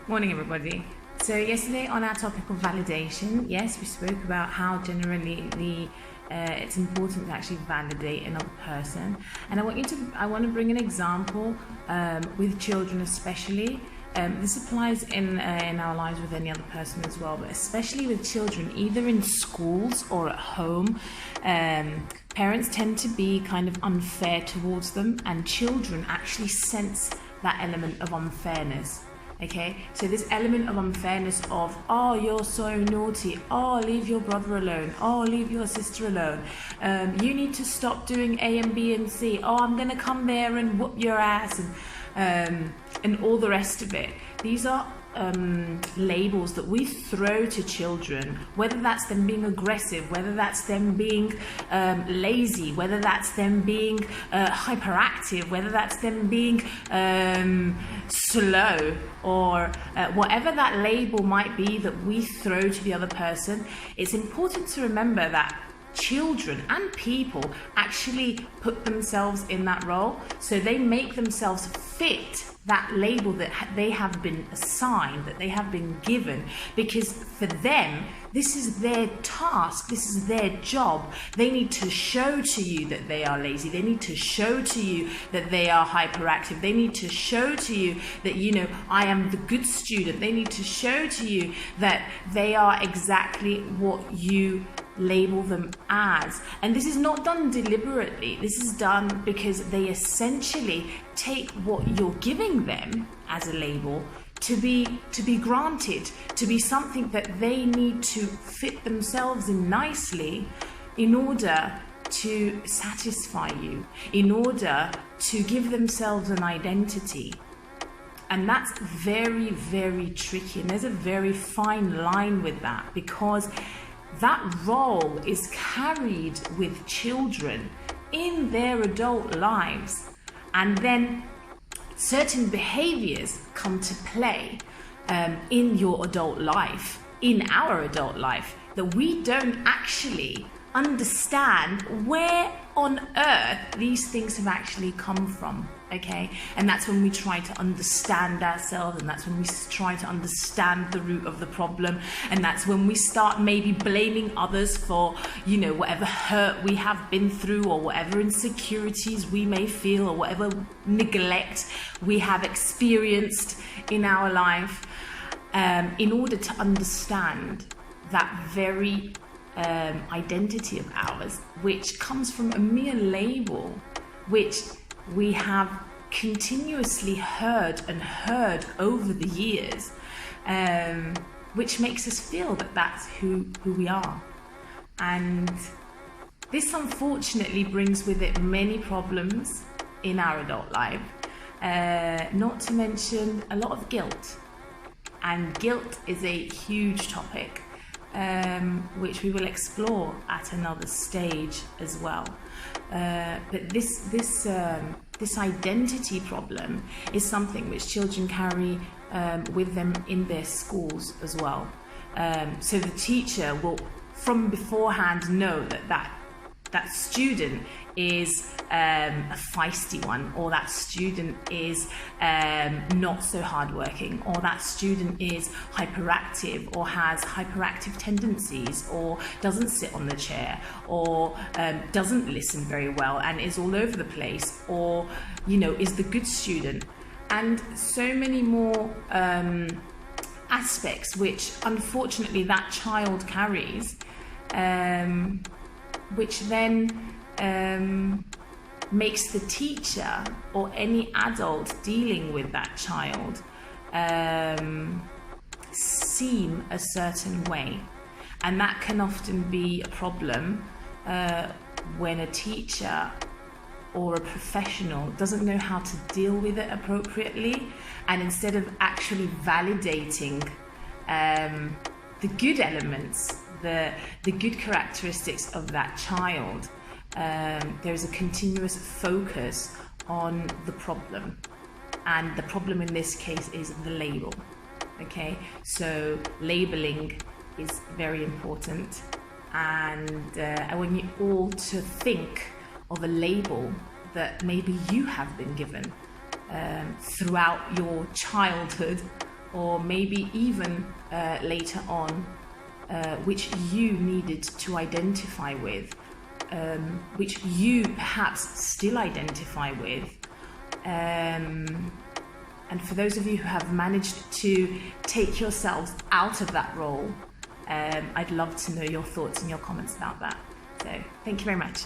Morning, everybody. So yesterday on our topic of validation, yes, we spoke about how generally it's important to actually validate another person, and I want to bring an example with children especially. This applies in our lives with any other person as well, but especially with children, either in schools or at home. Parents tend to be kind of unfair towards them, and children actually sense that element of unfairness. Okay, so this element of unfairness of, oh, you're so naughty, oh, leave your brother alone, oh, leave your sister alone, you need to stop doing A and B and C, oh, I'm gonna come there and whoop your ass, and all the rest of it. These are labels that we throw to children, whether that's them being aggressive, whether that's them being lazy, whether that's them being hyperactive, whether that's them being slow, or whatever that label might be that we throw to the other person. It's important to remember that children and people actually put themselves in that role, so they make themselves fit that label that they have been assigned, that they have been given, because for them this is their task, this is their job. They need to show to you that they are lazy, they need to show to you that they are hyperactive, they need to show to you that, you know, I am the good student, they need to show to you that they are exactly what you label them as. And this is not done deliberately. This is done because they essentially take what you're giving them as a label to be granted, to be something that they need to fit themselves in nicely in order to satisfy you, in order to give themselves an identity. And that's very, very tricky, and there's a very fine line with that, because that role is carried with children in their adult lives, and then certain behaviors come to play in your adult life, in our adult life, that we don't actually understand where on earth these things have actually come from. Okay, and that's when we try to understand ourselves, and that's when we try to understand the root of the problem, and that's when we start maybe blaming others for, you know, whatever hurt we have been through, or whatever insecurities we may feel, or whatever neglect we have experienced in our life, in order to understand that very identity of ours, which comes from a mere label, which we have continuously heard over the years, which makes us feel that that's who we are. And this unfortunately brings with it many problems in our adult life, not to mention a lot of guilt. And guilt is a huge topic, which we will explore at another stage as well. But this identity problem is something which children carry with them in their schools as well. So the teacher will, from beforehand, know that student is a feisty one, or that student is not so hardworking, or that student is hyperactive, or has hyperactive tendencies, or doesn't sit on the chair, or doesn't listen very well and is all over the place, or, you know, is the good student, and so many more aspects which unfortunately that child carries, which then makes the teacher or any adult dealing with that child seem a certain way. And that can often be a problem when a teacher or a professional doesn't know how to deal with it appropriately, and instead of actually validating the good elements, the good characteristics of that child, there's a continuous focus on the problem, and the problem in this case is the label. Okay, so labeling is very important, and I want you all to think of a label that maybe you have been given throughout your childhood or maybe even later on, which you needed to identify with, which you perhaps still identify with. And for those of you who have managed to take yourselves out of that role, I'd love to know your thoughts and your comments about that. So thank you very much.